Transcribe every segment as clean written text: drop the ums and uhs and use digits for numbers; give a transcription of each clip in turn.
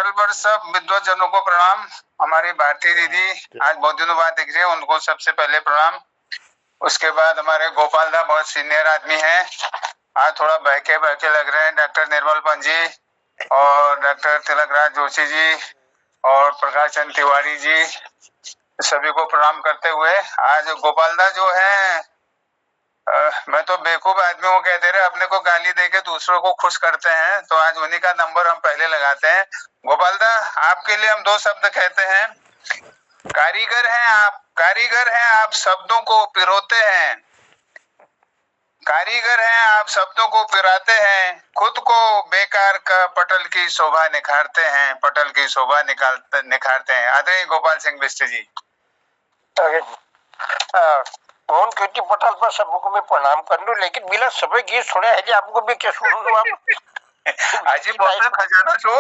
Portal पर सब विद्वजनों को प्रणाम। हमारी भारती दीदी आज बहुत दिनों बाद दिख रही है, उनको सबसे पहले प्रणाम। उसके बाद हमारे गोपाल दा बहुत सीनियर आदमी हैं, आज थोड़ा बहके बहके लग रहे हैं। डॉक्टर निर्मल पंजी और डॉक्टर तिलकराज जोशी जी और प्रकाश चंद तिवारी जी, सभी को प्रणाम करते हुए आज गोपाल दा जो है मैं तो बेवकूफ आदमी को कहते रहे, अपने को गाली देके दूसरों को खुश करते हैं, तो आज उन्हीं का नंबर हम पहले लगाते हैं। गोपाल दा, आपके लिए हम दो शब्द कहते हैं। कारीगर हैं आप, कारीगर हैं आप, शब्दों को पिरोते हैं। कारीगर हैं आप, शब्दों को पिराते हैं, खुद को बेकार का पटल की शोभा निखारते हैं, पटल की शोभा निखारते हैं। आदरणीय गोपाल सिंह बिष्ट जी। कौन क्योंकि पटल पर सबको मैं प्रणाम कर लूं, लेकिन बिना सभी गीत सुने है जी आपको भी क्या सुनूं आप आज बहुत खजाना छो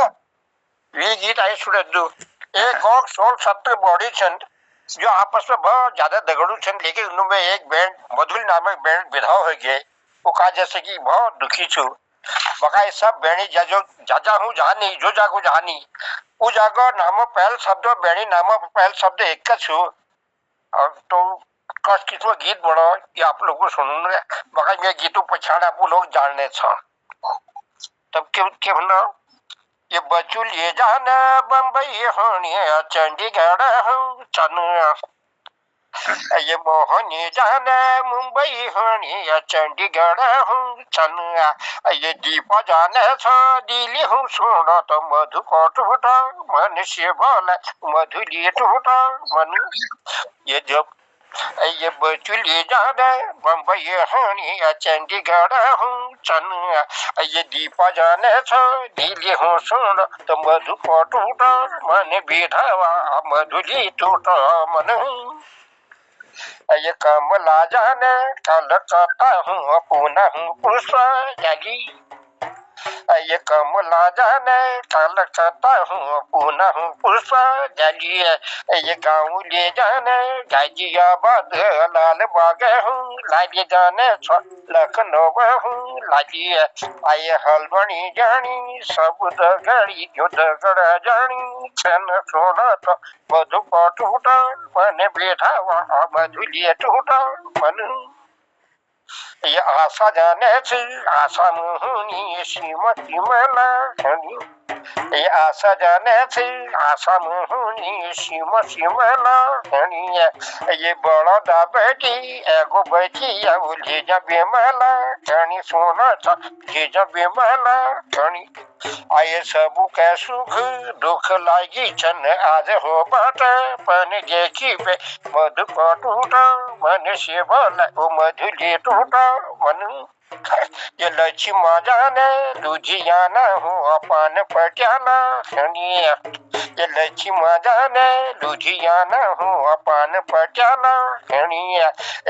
ये गीत आए सुने दो। एक और 16 बॉडी छन जो आपस में बहुत ज्यादा दगड़ू छन, लेकिन उनमें एक बैंड मधुर नामक बैंड विधाव हो गए। वो कहा जैसे कि बहुत दुखी छू बका सब बेणी जाजो जाजा हूँ जानी जो जागो जानी वो जागो नामो पहल शब्द बेणी नामो पहल शब्द एक का छू। और तो कष्ट किस्म गीत बनो ये आप लोगों को सुनने बका मैं गीतों पछाड़ आप लोग जानने छा तब क्यों ना ये बचुल ये जाना बम्बई होनी चंडीगढ़ हूँ चनु ये मोहनी जाना मुंबई होनी चंडीगढ़ हूँ चनु ये दीपा जाने छो दिल्ली हूँ सुनो तो मधु को टूटा मन से बोला मधुली टूटा मन ये जब ये बचुली जाना बम्बई होनी चंडीगढ़ हूँ चनु ये दीपा जाने छो दिल्ली हूँ सुनो तो मधु को टूटा मन विधवा मधुली टूटा मन ये कमला जाने कलकत्ता हूँ पूना हूँ पुष्पांजलि ये कमला जाने कलकत्ता हूँ पूना हूँ पुष्पांजलि ये गाँव ले जाने गाजियाबाद लाल बाग हूँ लाली जाने लखनऊ हूँ लाली आये हलवनी जानी सब दगड़ी जो दगड़ जानी छन छोड़ा तो मधु को टूटा मन बैठा वहाँ मधुलिए टूटा मन ये आशा जाने से आशा मुहुनी श्रीमती मला ये आशा जाने से आशा मुहुनी श्रीमती मला ये बड़ा दा बेटी एगो बेटी या ले जा बेमला धनी सोना था ले जा बेमला धनी आये सबू के सुख दुख लागी चन आज हो बाटा पन देखी पे मधु को टूटा मन से बोला वो मधु ले टूटा मन ये लक्ष्मी जाने लुधियाना हूँ अपन पटियाला सुनिए ये लक्ष्मी जाने लुधियाना हूँ अपन पटियाला सुनिए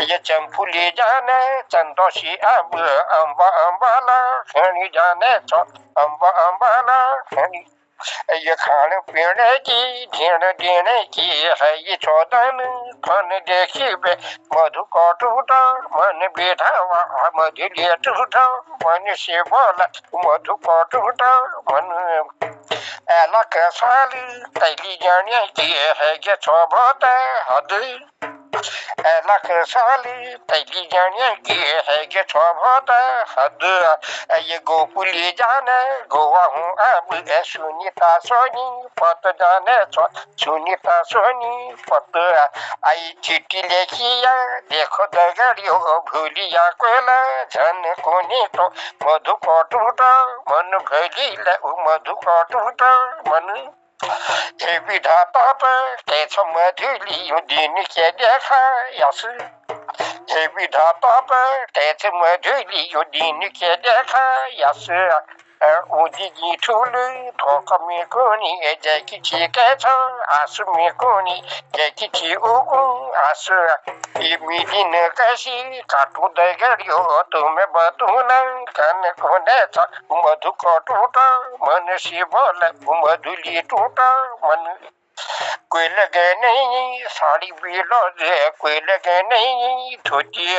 ये चंफुली जाने चंदोशी अब अम्बा अम्बाला सुनी जाने तो अम्बा अम्बाला सुनी ये खाने पीने की ढेण देने की है ये चौदन खन देखी बे मधु को टूटा मन बैठा वहाँ मधु ले टूटा मन से बोला मधु को टूटा मन एला कैसाली तैली जाने की है ये चौबत हद एला कैसाली तैली जाने की है ये चौबत हद ये गोकुली जाने गोवा हूँ अब सुनीता सोनी पत जाने सुनीता सोनी पत आई चिट्ठी लेखिया देखो दगड़ियो भूलिया कोला झन कोनी तो मधु को टूटा मन भली मधु को टूटा मन हे विधाता पर कैसा मधुली दिन के देखा यस हे विधाता पर कैसे मधुली दिन के देखा यस उदी जी ठुल धोक में कोनी जय की ठीक है तो आंसू में कोनी जय की ठीक उगु आंसू ये मीठी न कैसी काटू दगड़ियो तुम्हें बतूना कन कोने था मधु को टूटा मन से बोला मधुली टूटा मन कोई लगे नहीं साड़ी पीलो जे, कोई लगे नहीं धोती,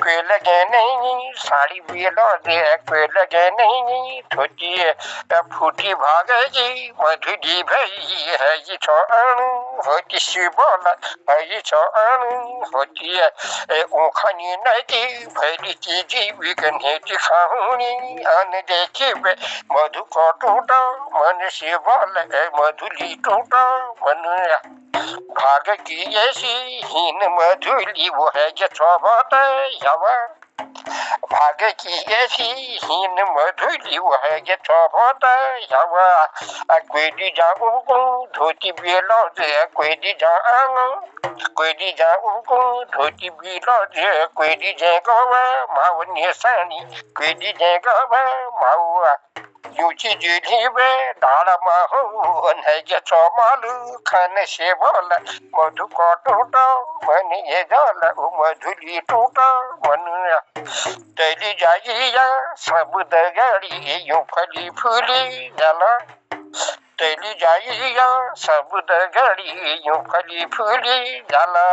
कोई लगे नहीं साड़ी पीलो जे, कोई लगे नहीं धोती, फूटी भागेगी मधुरी भई है ये छोअणु होती शिबोला है ये छोअणु होती है ऊखनी नदी भैली चीजी विकने दिखाऊनी अन देखी बे मधु को टूटा मन शिबोला मधुली टूटा मन भाग की ऐसी हीन मधुली वो है जो छोबत यवा भाग्य की ऐसी हीन मधुली वो है ये छोबत यवा कोई दी जाऊं को धोती बेलो दे कोई दी जाऊं कोई दी जाऊं को धोती बेलो दे कोई दी जगवा माव निशानी कोई दी जगवा माव यूची जुली में डाला माहू है ये चौमालू खाने से बोला मधु को टूटा मन ये जाला मधुली टूटा मन तेली जाइया सब दगाड़ी यूं फली फूली जाला तेली जाइया सब दगाड़ी यूं फली फूली जाला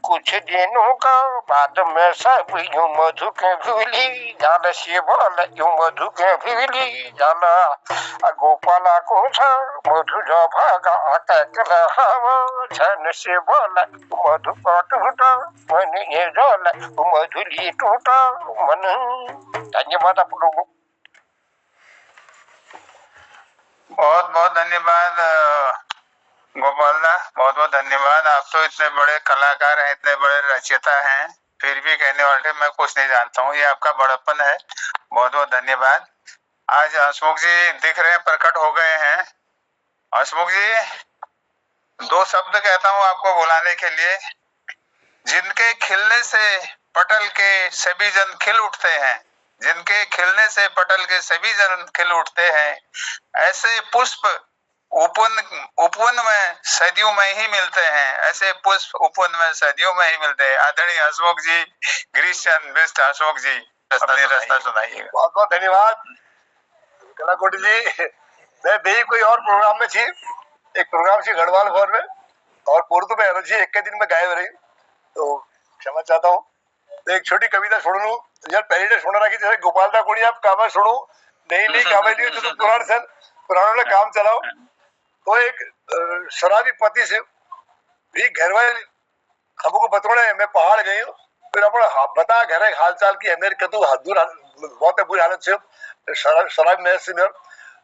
कुछ दिनों का बाद में सब यूं मधु के भूली जाला से बोला यूं मधु के भूली जाला गोपाला को छ मधु जो भागा अटक रहा झन से बोला मधु का टूटा मन ये जाला मधुली टूटा मन। धन्यवाद आप लोगों। बहुत बहुत धन्यवाद गोपाल दा, बहुत बहुत धन्यवाद। आप तो इतने बड़े कलाकार हैं, इतने बड़े रचयिता हैं, फिर भी कहने वाले मैं कुछ नहीं जानता हूँ, ये आपका बड़प्पन है। बहुत बहुत धन्यवाद। आज हंसमुख जी दिख रहे हैं, प्रकट हो गए हैं। हंसमुख जी, दो शब्द कहता हूँ आपको बुलाने के लिए। जिनके खिलने से पटल के सभी जन खिल उठते हैं, जिनके खिलने से पटल के सभी जन खिल उठते हैं, ऐसे पुष्प उपवन में सदियों में ही मिलते हैं, ऐसे पुष्प उपवन में सदियों में ही मिलते हैं। आदरणीय हंसमुख जी, गिरीशचंद बिष्ट हंसमुख जी, अपनी रचना सुनाइएगा। बहुत बहुत धन्यवाद कलाकोटी जी। मैं भी कोई और प्रोग्राम में थी, एक प्रोग्राम थी गढ़वाल भवन में, और पूर्व में एनर्जी एक के दिन में गायब रही, तो क्षमा चाहता हूँ। तो एक छोटी कविता सुन लूं यार, पहले ने सुना कि जैसे गोपाल दा कोणी आप कामा सुनो नहीं कामा नहीं तो पुराण सन पुराणों ने काम चलाओ। तो एक शराबी पति से भी घर वाले हमको बतौने मैं पहाड़ गई हूँ, फिर अपना बता घर हाल चाल की है मेरे कतु दूर बहुत बुरी हालत से शराब में से मेरे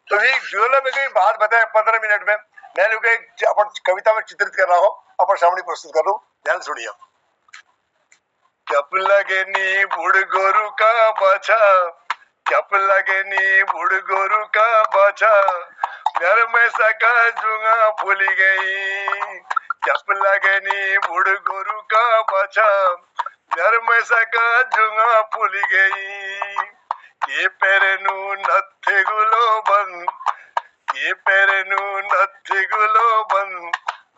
तो भी ज्वेलर में गई बात बताए 15 मिनट में मैं लोग अपन कविता में चित्रित कर रहा हूँ, अपन सामने प्रस्तुत कर रहा हूँ, ध्यान सुनिए। कप लगे नी बुढ़ गोरु का बचा, कप लगे नी बुढ़ गोरु का बचा, घर में सका जुंगा फूल गई। कप लगे नी बुढ़ गोरु का बचा, घर में सका जुंगा फूल गई। ये पैरनु नथे गुलो बन, ये पैरनु नथे गुलो बन,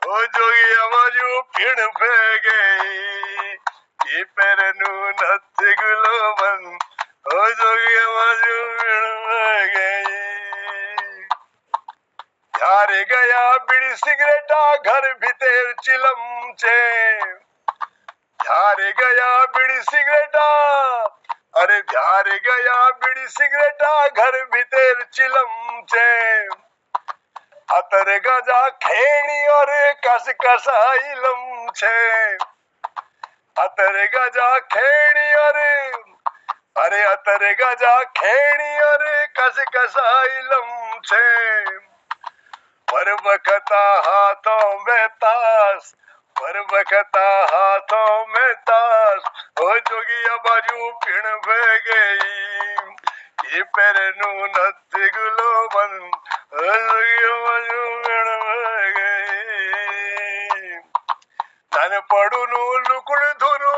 हो जोगी आवाजू पिण पे गई। ये पैरनु नथे गुलो बन, हो जोगी आवाजू पिण पे गई। यार गया बीड़ी सिगरेटा घर भीतर चिलम चे, यार गया बीड़ी सिगरेटा, अरे यार गया बीड़ी सिगरेटा घर भीतर चिलम चे। अतर गजा खेणी और कस कसाइलम छे, अतर गजा खेणी और अरे अतर गजा खेणी और कस कसाइलम छे। पर बखता हाथों में ताश, पर बखता हाथों में ताश, ओ जोगिया बाजू पिण बह गई। ये पैरनु नथी गुलो बन, ओ जोगिया बाजू पिण बह गई। नन पड़ुनु लुकुड़ धुनु,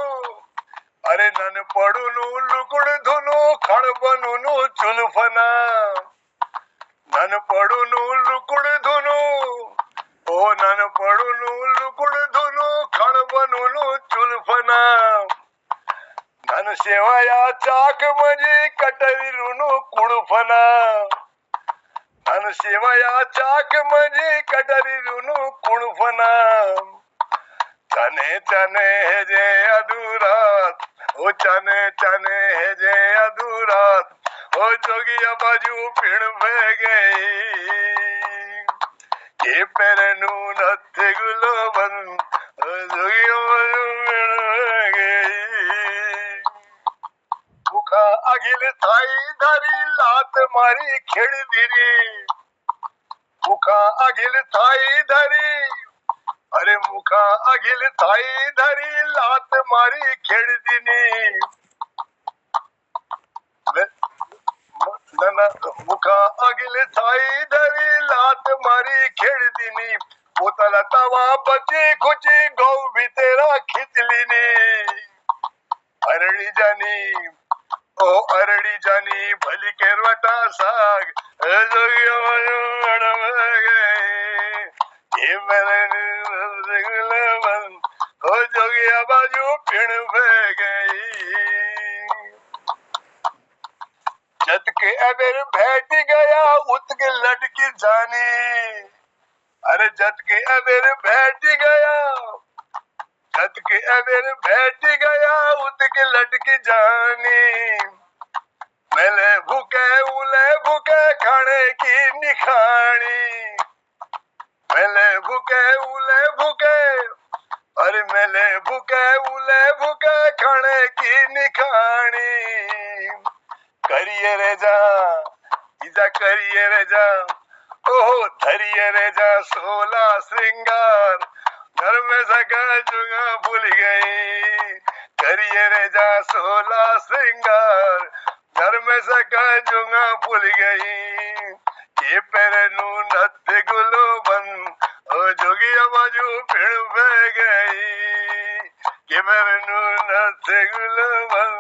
अरे नन पड़ुनु लुकुड़ धुनु, खण बनुनु चुलफना। नन पड़ुनु लुकुड़ धुनु, ओ नन पड़ुनु लुकुड़ धुनु, खण बनुनु चुलफना। नन सेवाया चाक मजी कटरी रुनु कुड़फना, अन शिवया चाक मजे कटरी रुनु कुणफना चने चने है जे अधूरात ओ चने चने है जे अधूरात ओ जोगिया बाजू पिण में गई के पेरनु नथे गुलो बन ओ जोगिया बाजू पिण में गई मुखा अगिल थाई धरी लात मारी खेड़ दिरी मुखा अगिल थाई धरी अरे मुखा अगिल थाई धरी लात मारी खेड़ दिनी मुखा अगिल थाई धरी लात मारी खेड़ दिनी पोतला तवा बची खुची गौ भी तेरा खिचलिनी अरड़ी जानी ओ अरड़ी जानी भली केरवटा साग जोगिया ये मेरे ओ जोगिया बाजू पिण में गई जत के अबेर बैठ गया उत के लटकी जानी अरे जत के अबेर बैठ गया जत के अबेर बैठ गया उत के लटकी जानी मेले भूखे उले भूखे खाने की निखानी मेले भूखे उले भूखे अरे मेले भूखे उले भूखे खाने की निखानी करिए रे जा इजा करिए रे जा ओहो धरिए रे जा 16 श्रृंगार घर में सका जुगा भूल गई करिए रे जा 16 श्रृंगार घर में सका जुगा भूल गई के पेरनु नथे गुलो बन ओ जोगिया बाजू पिण में गई के पेरनु नथे गुलो बन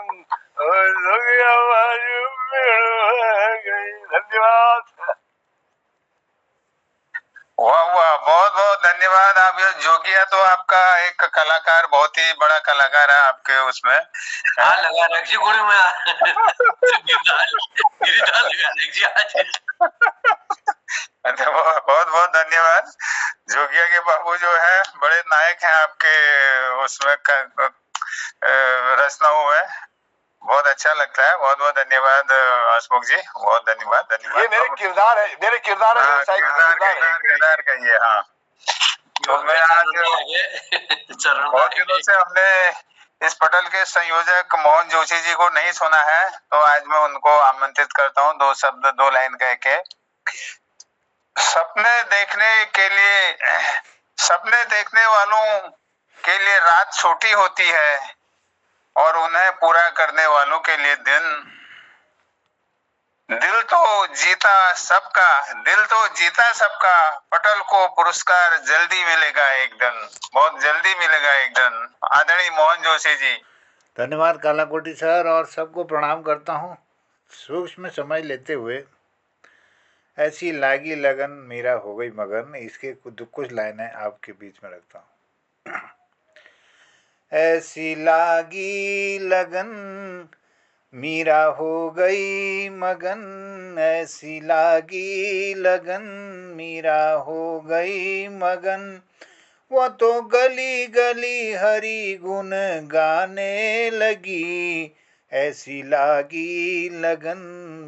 ओ जोगिया बाजू पिण में गई। धन्यवाद। वाह वाह, बहुत बहुत धन्यवाद। आप ये जोगिया तो आपका एक कलाकार, बहुत ही बड़ा कलाकार है आपके उसमें। हाँ लगा रखी कोने में गिरदार लगा रखी आज। बहुत बहुत धन्यवाद। जोगिया के बाबू जो है बड़े नायक हैं आपके उसमें रचनाओं में। बहुत अच्छा लगता है। बहुत बहुत धन्यवाद हसमुख जी, बहुत धन्यवाद। धन्यवाद। ये मेरे किरदार है, मेरे किरदार है, मेरे किरदार का ये। हाँ, तो मैं आज बहुत दिनों से हमने इस पटल के संयोजक मोहन जोशी जी को नहीं सुना है, तो आज मैं उनको आमंत्रित करता हूँ 2 शब्द 2 लाइन कह के। सपने देखने वालों के लिए रात छोटी होती है और उन्हें पूरा करने वालों के लिए दिन। दिल तो जीता सबका, पटल को पुरस्कार जल्दी मिलेगा एक दिन, बहुत जल्दी मिलेगा एक दिन। आदरणीय मोहन जोशी जी। धन्यवाद कालाकोटी सर, और सबको प्रणाम करता हूँ। सूक्ष्म समय लेते हुए ऐसी लागी लगन मीरा हो गई मगन, इसके कुछ लाइनें आपके बीच में रखता हूँ। ऐसी लागी लगन मीरा हो गई मगन, ऐसी लागी लगन मीरा हो गई मगन, वो तो गली गली हरि गुण गाने लगी। ऐसी लागी लगन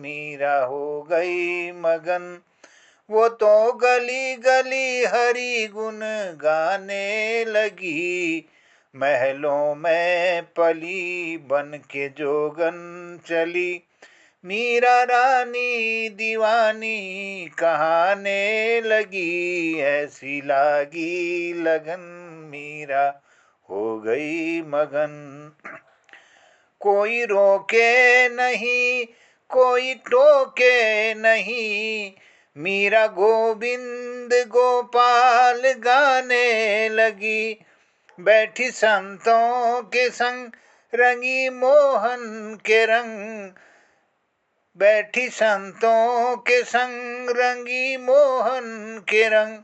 मीरा हो गई मगन, वो तो गली गली हरि गुण गाने लगी। महलों में पली बन के जोगन चली, मीरा रानी दीवानी कहाने लगी। ऐसी लागी लगन मीरा हो गई मगन, कोई रोके नहीं कोई टोके नहीं, मीरा गोविंद गोपाल गाने लगी। बैठी संतों के संग रंगी मोहन के रंग, बैठी संतों के संग रंगी मोहन के रंग,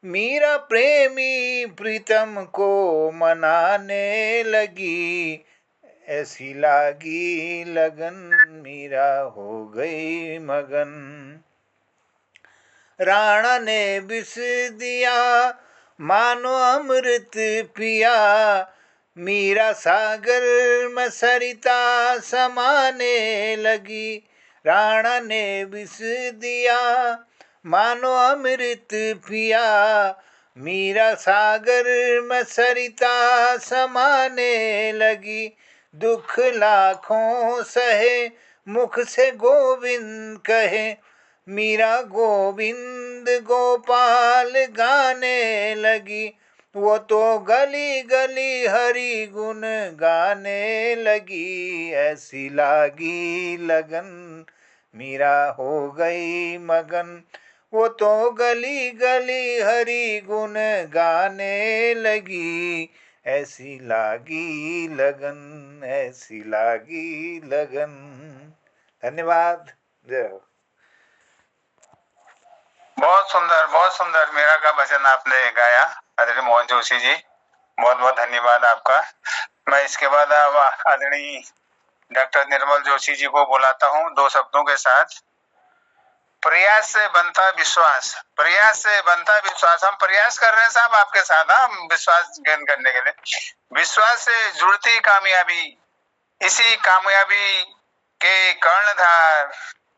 मीरा प्रेमी प्रीतम को मनाने लगी। ऐसी लागी लगन मीरा हो गई मगन। राणा ने विष दिया मानो अमृत पिया, मीरा सागर में सरिता समाने लगी। राणा ने विष दिया मानो अमृत पिया, मीरा सागर में सरिता समाने लगी। दुख लाखों सहे मुख से गोविंद कहे, मीरा गोविंद गोपाल गाने लगी। वो तो गली गली हरि गुण गाने लगी। ऐसी लागी लगन मीरा हो गई मगन, वो तो गली गली हरि गुण गाने लगी। ऐसी लागी लगन, ऐसी लागी लगन। धन्यवाद। जय हो। बहुत सुंदर मीरा का भजन आपने गाया आदरणीय मोहन जोशी जी, बहुत बहुत धन्यवाद आपका। मैं इसके बाद आदरणीय डॉक्टर निर्मल जोशी जी को बुलाता हूँ 2 शब्दों के साथ। प्रयास से बनता विश्वास, प्रयास से बनता विश्वास। हम प्रयास कर रहे हैं साहब आपके साथ, हम विश्वास गेन करने के लिए। विश्वास से जुड़ती कामयाबी, इसी कामयाबी के कर्णधार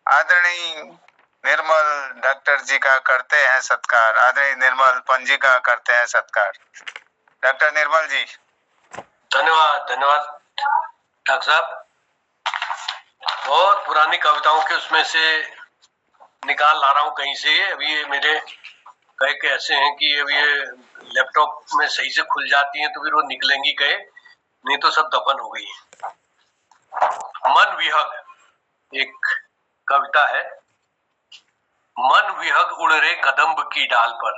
आदरणीय निर्मल डॉक्टर जी का करते हैं सत्कार, आदरणीय निर्मल पंजी का करते हैं सत्कार। डॉक्टर निर्मल जी। धन्यवाद डॉक्टर साहब। बहुत पुरानी कविताओं के उसमें से निकाल ला रहा हूँ कहीं से। अभी ये मेरे कहे के ऐसे हैं कि अभी ये लैपटॉप में सही से खुल जाती हैं तो फिर वो निकलेंगी कहे, नहीं तो सब दफन हो गई है। मन विहग एक कविता है। मन विहग उड़ रे कदम्ब की डाल पर,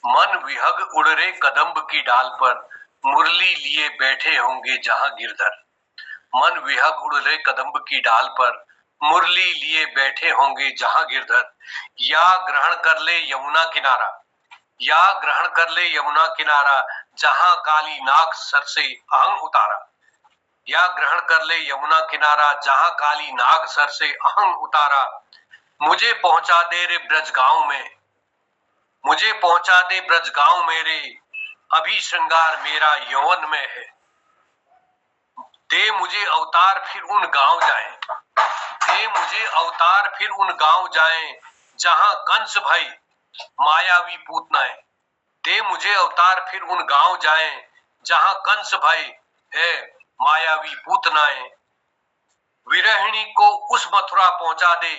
मन विहग उड़ रे कदम्ब की डाल पर, मुरली लिए बैठे होंगे जहां गिरधर। मन विहग उड़ रे कदम्ब की डाल पर, मुरली लिए बैठे होंगे जहां गिरधर। या ग्रहण कर ले यमुना किनारा, या ग्रहण कर ले यमुना किनारा, जहां काली नाग सर से अहंग उतारा। या ग्रहण कर ले यमुना किनारा, जहां काली नाग सर से अहंग उतारा। मुझे पहुंचा दे रे ब्रज गांव में, मुझे पहुंचा दे ब्रज गांव मेरे, अभी श्रृंगार मेरा यौवन में है। दे मुझे अवतार फिर उन गांव जाएं, दे मुझे अवतार फिर उन गांव जाएं, जहां कंस भाई मायावी पूतनाएं। दे मुझे अवतार फिर उन गांव जाएं, जहां कंस भाई है मायावी पूतनाएं। विरहिणी को उस मथुरा पहुंचा दे,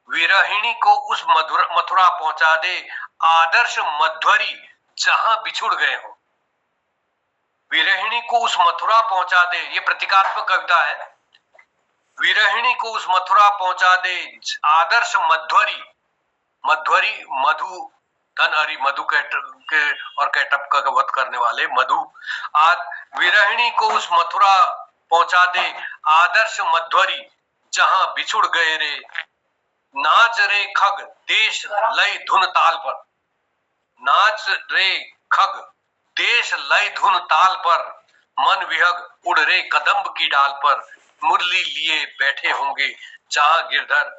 विरहिणी को उस मथुरा पहुंचा दे, आदर्श मध्वरी जहां बिछुड़ गए हो। विरहिणी को उस मथुरा पहुंचा दे, ये प्रतीकात्मक कविता है। विरहिणी को उस मथुरा पहुंचा दे, आदर्श मध्वरी, मध्वरी मधु धन हरि मधु के और कैटअप का वध करने वाले मधु। विरहिणी को उस मथुरा पहुंचा दे, आदर्श मध्वरी जहां बिछुड़ गए रे। नाच रे खग देश लय धुन ताल पर, नाच रे खग देश लय धुन ताल पर, मन विहग उड़ रे कदम्ब की डाल पर, मुरली लिए बैठे होंगे जहां गिरधर।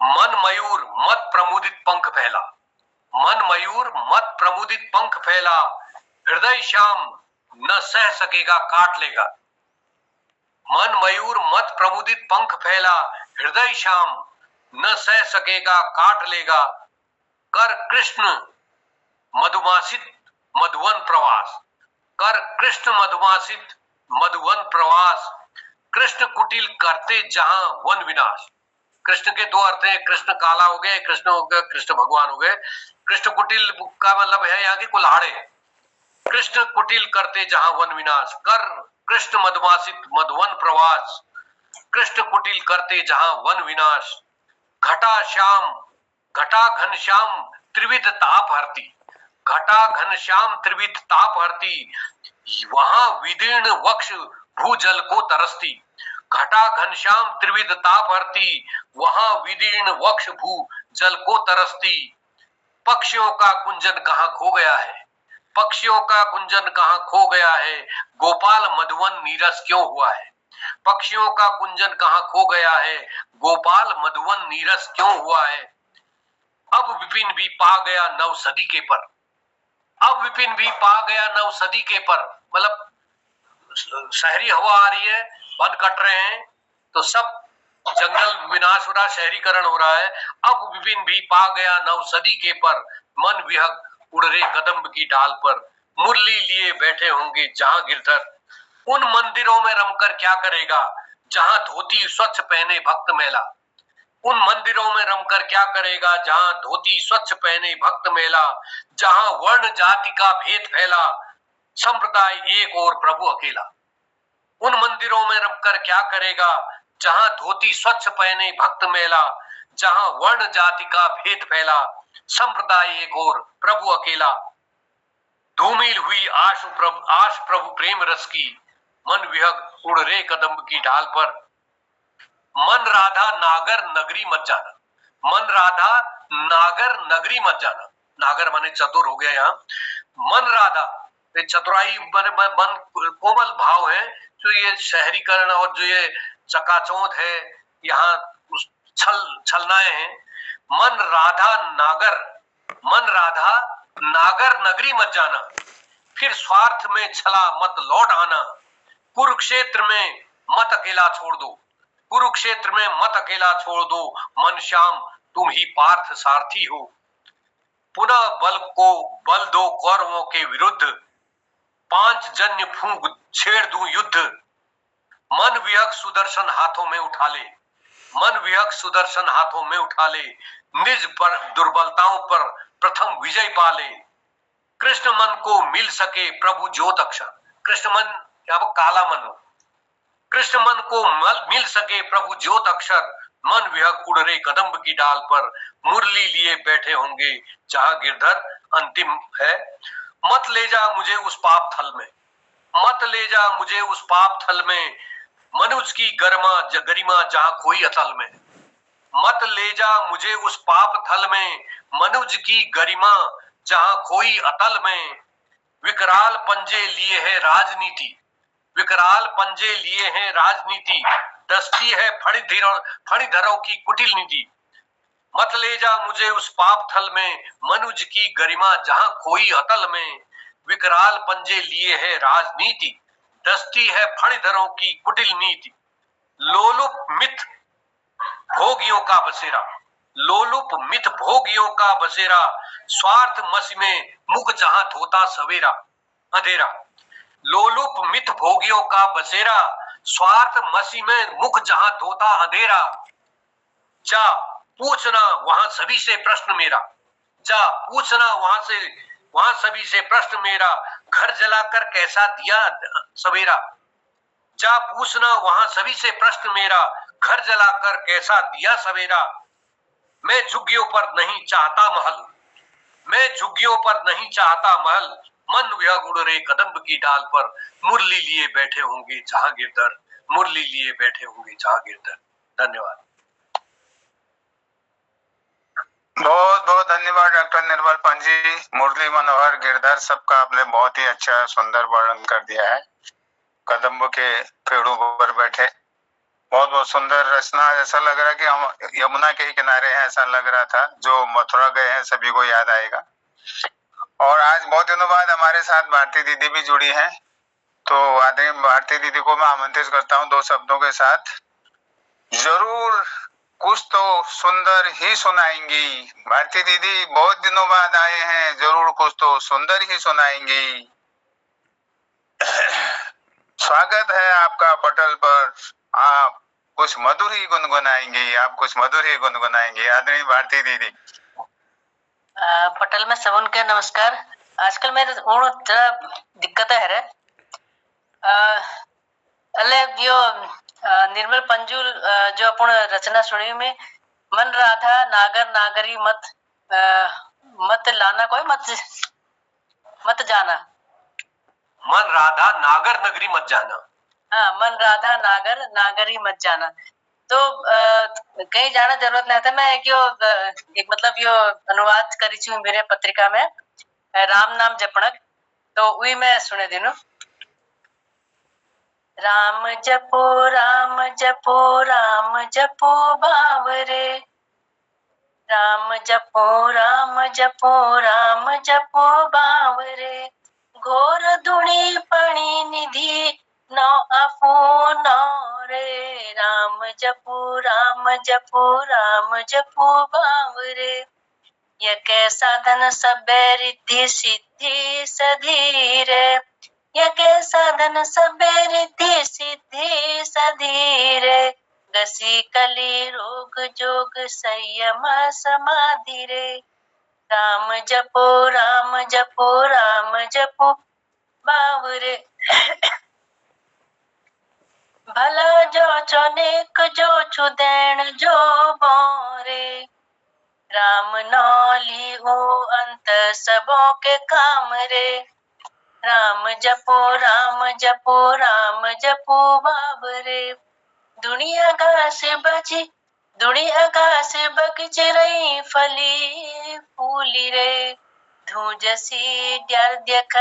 मन मयूर मत प्रमुदित पंख फैला, मन मयूर मत प्रमुदित पंख फैला, हृदय श्याम न सह सकेगा काट लेगा। मन मयूर मत प्रमुदित पंख फैला, हृदय श्याम न सह सकेगा काट लेगा। कर कृष्ण मधुमासित मधुवन प्रवास, कर कृष्ण मधुमासित मधुवन प्रवास, कृष्ण कुटिल करते जहां वन विनाश। कृष्ण के 2 अर्थ हैं, कृष्ण काला हो गए, कृष्ण हो गए, कृष्ण भगवान हो गए। कृष्ण कुटिल का मतलब है यहाँ की कुल्हाड़े। कृष्ण कुटिल करते जहां वन विनाश, कर कृष्ण मधुमासित मधुवन प्रवास, कृष्ण कुटिल करते जहां वन विनाश। घटा श्याम घटा घनश्याम त्रिविध ताप हरती, घटा घनश्याम त्रिविध ताप हरती, वहां विदीर्ण वक्ष भूजल को तरसती। घटा घनश्याम त्रिविध ताप हरती, वहां विदीर्ण वक्ष भू जल को तरसती। पक्षियों का कुंजन कहाँ खो गया है, पक्षियों का कुंजन कहाँ खो गया है, गोपाल मधुवन नीरस क्यों हुआ है। पक्षियों का कुंजन कहाँ खो गया है, गोपाल मधुवन नीरस क्यों हुआ है। विपिन भी पा गया नव सदी के पर। अब विपिन भी पा गया नव सदी के पर, मतलब शहरी हवा आ रही है, वन कट रहे हैं, तो सब जंगल विनाश हो रहा, शहरीकरण हो रहा है। अब विपिन भी पा गया नव सदी के पर, मन विहग उड़ रे कदम्ब की डाल पर, मुरली लिए बैठे होंगे जहां गिरधर। उन मंदिरों में रमकर क्या करेगा जहां धोती स्वच्छ पहने भक्त मेला। उन मंदिरों में रमकर क्या करेगा जहां धोती स्वच्छ पहने भक्त मेला, जहां वर्ण जाति का भेद फैला, संप्रदाय एक और प्रभु अकेला। उन मंदिरों में रमकर क्या करेगा जहां धोती स्वच्छ पहने भक्त मेला, जहां वर्ण जाति का भेद फैला, संप्रदाय एक और प्रभु अकेला। धूमिल हुई आश प्रभु प्रेम रस की, मन विहग उड़ रे कदम्ब की डाल पर। मन राधा नागर नगरी मत जाना, मन राधा नागर नगरी मत जाना। नागर माने चतुर हो गया यहाँ। मन राधा, चतुराई मन कोमल भाव है, जो ये शहरीकरण और जो ये चकाचौंध है, यहाँ छलनाएं हैं। मन राधा नागर नगरी मत जाना, फिर स्वार्थ में छला मत लौट आना। कुरुक्षेत्र में मत अकेला छोड़ दो, कुरुक्षेत्र में मत अकेला छोड़ दो, मन श्याम तुम ही पार्थ सारथी हो। पुनः बल दो कौरवों के विरुद्ध, पांच जन्य फूंक छेड़ दूं युद्ध। मन विहग सुदर्शन हाथों में उठा ले, मन विहग सुदर्शन हाथों में उठा ले, निज पर दुर्बलताओं पर प्रथम विजय पा ले। कृष्ण मन को मिल सके प्रभु ज्योत अक्षर, कृष्ण मन या वो काला मन हो, कृष्ण मन को मिल सके प्रभु ज्योत अक्षर, मन विहग उड़ रे कदम्ब की डाल पर, मुरली लिए बैठे होंगे जहां गिरधर अंतिम है। मत ले जा मुझे उस पाप थल में, मत ले जा मुझे उस पाप थल में, मनुज की गरिमा जहां कोई अतल में। मत ले जा मुझे उस पाप थल में, मनुज की गरिमा जहां कोई अतल में। विकराल पंजे लिए है राजनीति, विकराल पंजे लिए हैं राजनीति, दस्ती है फणिधरों की कुटिल नीति। मत ले जा मुझे उस पाप थल में, मनुज की गरिमा जहां कोई अतल में। विकराल पंजे लिए है राजनीति, दस्ती है फणिधरों की कुटिल नीति। लोलुप मिथ भोगियों का बसेरा, लोलुप मिथ भोगियों का बसेरा, स्वार्थ मसी में मुख जहां धोता सवेरा अंधेरा। लोलुप मिथ भोगियों का बसेरा, स्वार्थ मसी में मुख जहां धोता अंधेरा। जा पूछना वहां सभी से प्रश्न मेरा, जा पूछना वहां सभी से प्रश्न मेरा, घर जलाकर कैसा दिया सवेरा। जा पूछना वहां सभी से प्रश्न मेरा, घर जलाकर कैसा दिया सवेरा। मैं झुग्गियों पर नहीं चाहता महल, मैं झुग्गियों पर नहीं चाहता महल, मन विहग उड़ रे कदम्ब की डाल पर, मुरली लिए बैठे होंगे जहां गिरधर, मुरली लिए बैठे होंगे जहां गिरधर। धन्यवाद। बहुत बहुत धन्यवाद डॉक्टर निर्मल पंजी। मुरली मनोहर गिरधर सबका आपने बहुत ही अच्छा सुंदर वर्णन कर दिया है। कदम्ब के पेड़ों पर बैठे, बहुत बहुत सुंदर रचना। ऐसा लग रहा है कि हम यमुना के ही किनारे हैं, ऐसा लग रहा था। जो मथुरा गए हैं सभी को याद आएगा। और आज बहुत दिनों बाद हमारे साथ भारती दीदी भी जुड़ी हैं, तो आदरणीय भारती दीदी को मैं आमंत्रित करता हूं दो शब्दों के साथ। जरूर कुछ तो सुंदर ही सुनाएंगी। भारती दीदी बहुत दिनों बाद आए हैं, जरूर कुछ तो सुंदर ही सुनाएंगी। स्वागत है आपका पटल पर, आप कुछ मधुर ही गुनगुनाएंगी, आप कुछ मधुर ही गुनगुनाएंगी। आदरणीय भारती दीदी। पटल में सबन के नमस्कार। आजकल मेरे जरा दिक्कत है रे अलग यो निर्मल पंजू जो अपन रचना सुनी में, मन राधा नागर नागरी मत लाना, कोई मत जाना, मन राधा नागर नगरी मत जाना। हाँ, मन राधा नागर नागरी मत जाना। तो कहीं जाना जरूरत नहीं था। मैं एक मतलब यो अनुवाद करी छू मेरे पत्रिका में, राम नाम जपणक, तो वही मैं सुने दिनों। राम जपो राम जपो राम जपो बावरे, राम जपो राम जपो बावरे, घोर धुणी पणी निधि नौ अफो नौ रे, राम जपो बावरे, यक साधन सबे रिद्धि सिद्धि सधीरे, यक साधन सबे रिद्धि सिद्धि सधीरे, गसी कली रोग जोग संयम समाधि रे, राम जपो बावरे, भला जो चौनेक जो छुदैन जो बोरे, राम नौली हो अंत सबों के काम रे, राम जपो बाबरे, दुनिया घास बगच रही फली फूली रे, धूजसी डर देख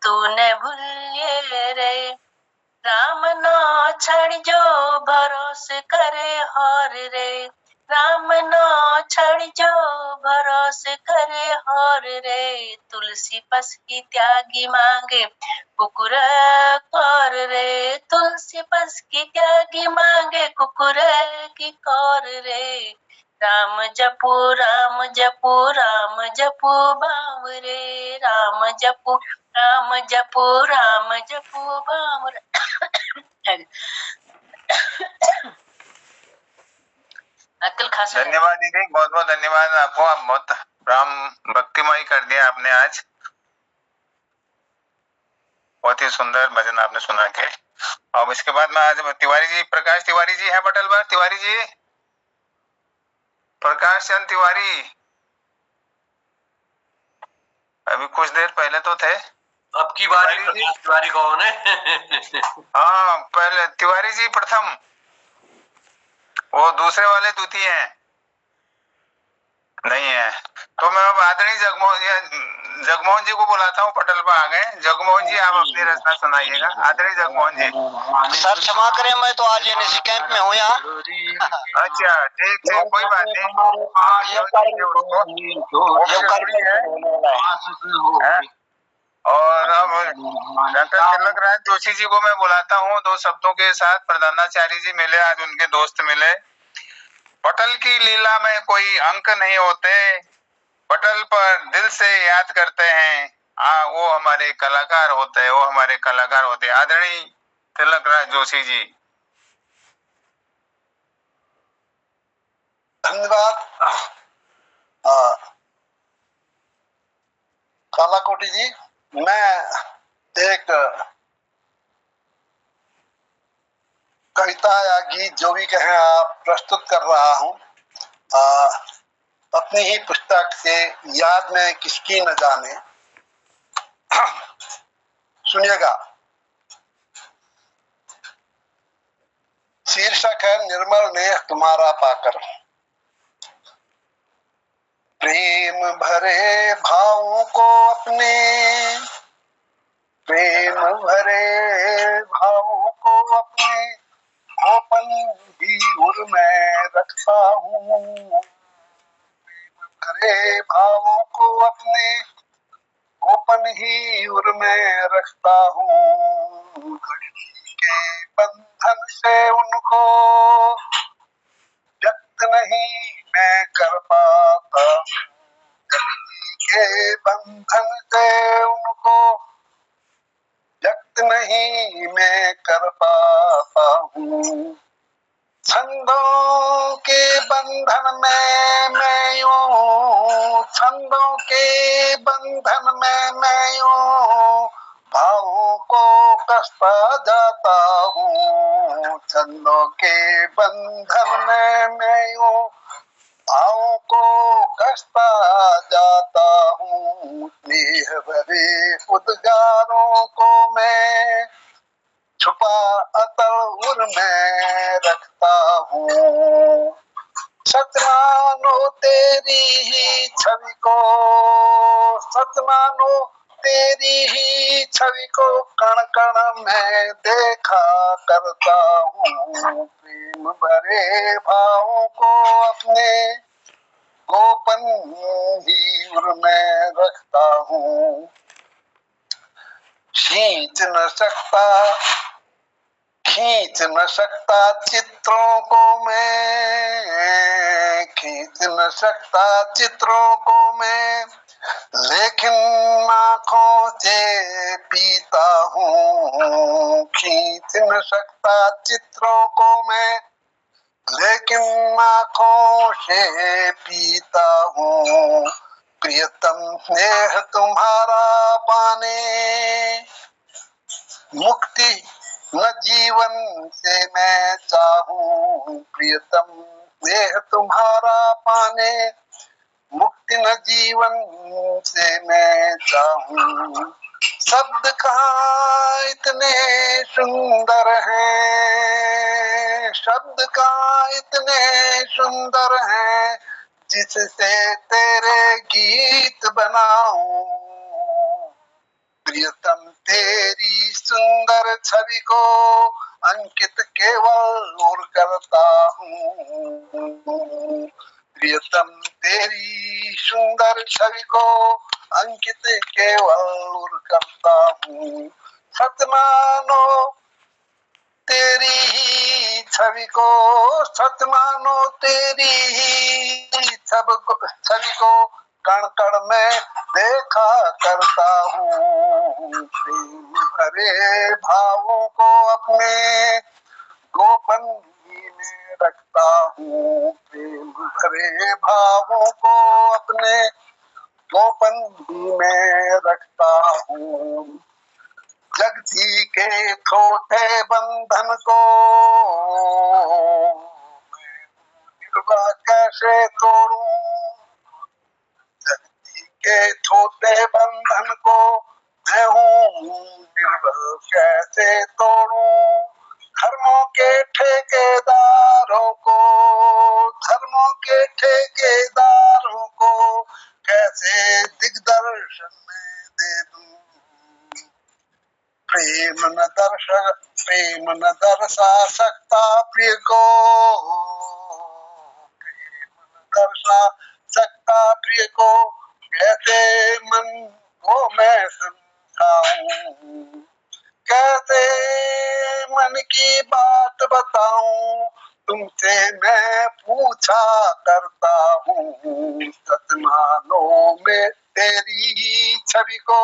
तूने भूलिए रे, राम नो छड़ जो भरोस करे हर रे, राम नो छड़ जो भरोस करे हर रे, तुलसी पस की त्यागी मांगे कुकुर कौर रे, तुलसी पस की त्यागी मांगे कुकुर की कौर रे, राम जपो बावरे, राम जपो बावरे। अक्ल खास धन्यवाद दीदी, बहुत बहुत धन्यवाद आपको। आप बहुत राम भक्तिमय कर दिया आपने आज, बहुत ही सुंदर भजन आपने सुना के। और इसके बाद में आज तिवारी जी, प्रकाश तिवारी जी है पटल पर, तिवारी जी, प्रकाश चंद तिवारी, अभी कुछ देर पहले तो थे। अब की बारी प्रकाश तिवारी कौन है? हाँ, पहले तिवारी जी प्रथम, वो दूसरे वाले द्वितीय हैं, नहीं है। तो मैं अब आदरणीय जगमोहन जी को बुलाता हूँ, पटल पर आ गए। जगमोहन जी, आप अपनी रचना सुनाइएगा। आदरणीय जगमोहन जी। सर क्षमा करें, मैं तो आज एनएससी कैंप में हूँ यहाँ। अच्छा, ठीक ठीक, कोई बात नहीं। और अब डॉक्टर तिलक राज जोशी जी को मैं बुलाता हूँ, दो शब्दों के साथ। प्रधानाचार्य जी मिले आज, उनके दोस्त मिले। पटल की लीला में कोई अंक नहीं होते, पटल पर दिल से याद करते हैं, वो हमारे कलाकार होते हैं, वो हमारे कलाकार होते हैं। आदरणीय तिलक राज जोशी जी। धन्यवाद कालाकोटी जी। मैं एक कविता या गीत जो भी कहें आप प्रस्तुत कर रहा हूँ, अपनी ही पुस्तक से याद में किसकी न जाने। सुनिएगा। शीर्षक है निर्मल नेह तुम्हारा पाकर। प्रेम भरे भावों को अपने, प्रेम भरे भावों को अपने गोपन ही उर में रखता हूँ। प्रेम भरे भावों को अपने गोपन ही उर में रखता हूँ। घड़ी के बंधन से उनको व्यक्त नहीं मैं कर पाता, के बंधन से उनको व्यक्त नहीं मैं कर पाता हूँ। छंदों के बंधन में मैं यूं, छंदों के बंधन में मैं यूं भावों को कसता जाता हूँ। छंदों के बंधन में मैं यूं भावों को कसता जाता हूँ। स्नेह भरे उद्गारों को मैं छुपा अतल उर में रखता हूँ। सच मानो तेरी ही छवि को, सच मानो तेरी ही छवि को कण कण में देखा करता हूँ। प्रेम भरे भावों को अपने, गोपन ही उर में रखता हूँ। खींच न सकता चित्रों को मैं, खींच न सकता चित्रों को मैं, लेकिन आँखों से पीता हूँ। खींच न सकता चित्रों को मैं, लेकिन आँखों से पीता हूँ। प्रियतम स्नेह तुम्हारा पाने, मुक्ति न जीवन से मैं चाहूं। प्रियतम स्नेह तुम्हारा पाने, मुक्ति न जीवन से मैं चाहूं। शब्द कहाँ इतने सुंदर हैं, शब्द कहाँ इतने सुंदर हैं, जिससे तेरे गीत बनाऊं। प्रियतम तेरी सुंदर छवि को अंकित केवल और करता हूँ। प्रियतम तेरी सुंदर छवि को अंकित केवल और करता हूँ। सत मानो तेरी ही छवि को, सच मानो तेरी ही छवि को कण कण में देखा करता हूँ। प्रेम भरे भावों को अपने गोपन में रखता हूँ। प्रेम भरे भावों को अपने गोपन में रखता हूँ। जगती के छोटे बंधन को निर्वाह कैसे तोड़ूं, जगती के छोटे बंधन को मैं हूँ निर्बल कैसे तोड़ूं। धर्मों के ठेकेदारों को, धर्मों के ठेकेदारों को कैसे दिग्दर्शन में दे दूं। प्रेम न दर्शा सकता प्रिय को, प्रेम न दर्शा सकता प्रिय को, कैसे मन को मैं समझाऊं। कैसे मन की बात बताऊं, तुमसे मैं पूछा करता हूँ। सच मानो में तेरी ही छवि को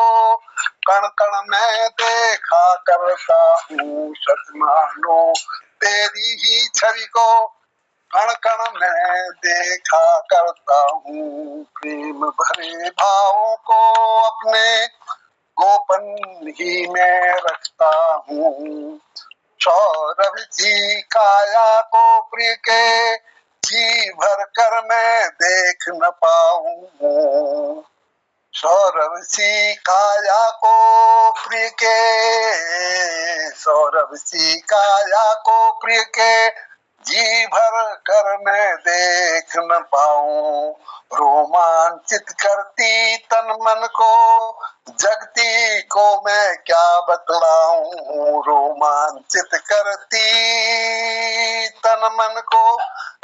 कण कण में देखा करता हूँ। सच मानो तेरी ही छवि को कण कण में देखा करता हूँ। प्रेम भरे भावों को अपने गोपन ही में रखता हूँ। सौरभ जी काया को प्रिय के जी भर कर मैं देख न पाऊं। सौरभ सी काया को प्रिय के, सौरभ सी काया को प्रिय के जी भर कर मैं देख न पाऊं। रोमांचित करती तन मन को जगती को मैं क्या बतलाऊं। रोमांचित करती तन मन को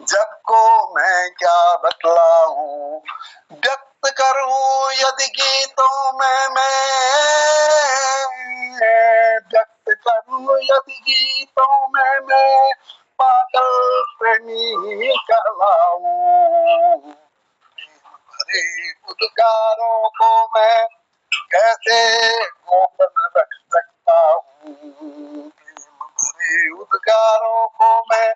जब को मैं क्या बतलाऊं। व्यक्त करूं यदि गीतों में मैं, व्यक्त करूं यदि गीतों में मैं पागल प्रेमी कहलाऊं। भरे उद्गारों को मैं कैसे गोपन रख सकता हूँ। भरे उद्गारों को मैं